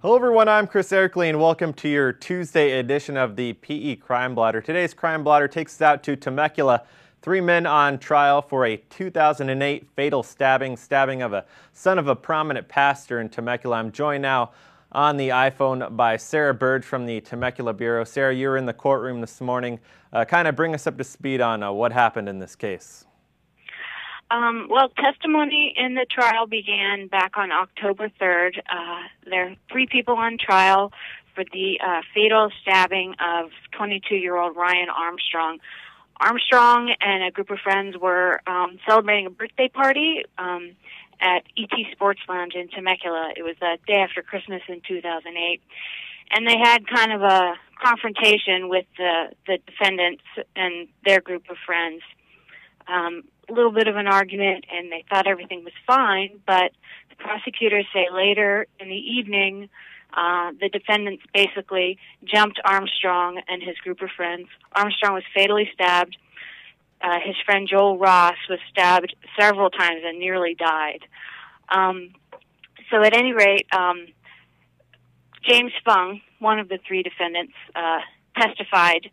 Hello everyone, I'm Chris Erkley and welcome to your Tuesday edition of the PE Crime Blotter. Today's Crime Blotter takes us out to Temecula. 3 men on trial for a 2008 fatal stabbing of a son of a prominent pastor in Temecula. I'm joined now on the iPhone by Sarah Burge from the Temecula Bureau. Sarah, you were in the courtroom this morning. Kind of bring us up to speed on what happened in this case. Well, testimony in the trial began back on October 3rd. There are 3 people on trial for the fatal stabbing of 22-year-old Ryan Armstrong. Armstrong and a group of friends were celebrating a birthday party at ET Sports Lounge in Temecula. It was the day after Christmas in 2008. And they had kind of a confrontation with the defendants and their group of friends. A little bit of an argument, and they thought everything was fine, but the prosecutors say later in the evening, the defendants basically jumped Armstrong and his group of friends. Armstrong was fatally stabbed. His friend Joel Ross was stabbed several times and nearly died. So at any rate, James Fung, one of the 3 defendants, testified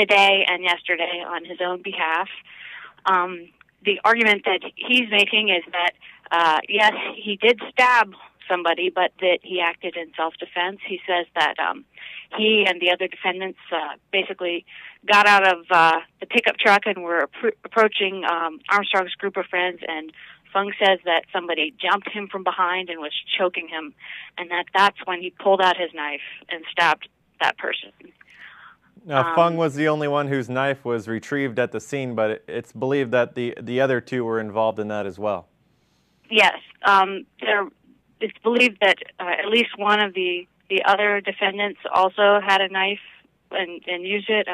today and yesterday on his own behalf. The argument that he's making is that, yes, he did stab somebody, but that he acted in self-defense. He says that he and the other defendants basically got out of the pickup truck and were approaching Armstrong's group of friends, and Fung says that somebody jumped him from behind and was choking him, and that's when he pulled out his knife and stabbed that person. Now, Fung was the only one whose knife was retrieved at the scene, but it's believed that the other 2 were involved in that as well. Yes. It's believed that at least one of the other defendants also had a knife and used it.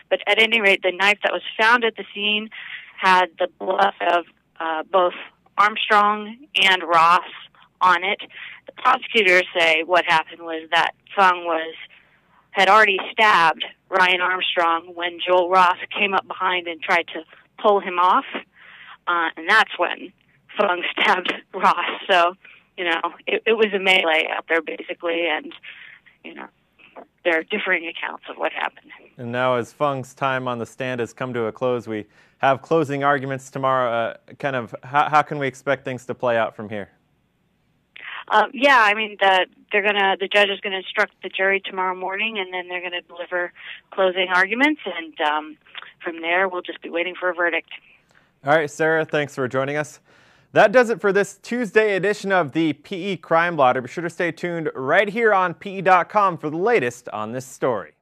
But at any rate, the knife that was found at the scene had the blood of both Armstrong and Ross on it. The prosecutors say what happened was that Fung had already stabbed Ryan Armstrong when Joel Ross came up behind and tried to pull him off, and that's when Fung stabbed Ross. So, it was a melee out there basically, and, there are differing accounts of what happened. And now as Fung's time on the stand has come to a close, we have closing arguments tomorrow. How can we expect things to play out from here? Yeah, I mean, the judge is going to instruct the jury tomorrow morning, and then they're going to deliver closing arguments, and from there we'll just be waiting for a verdict. All right, Sarah, thanks for joining us. That does it for this Tuesday edition of the PE Crime Blotter. Be sure to stay tuned right here on PE.com for the latest on this story.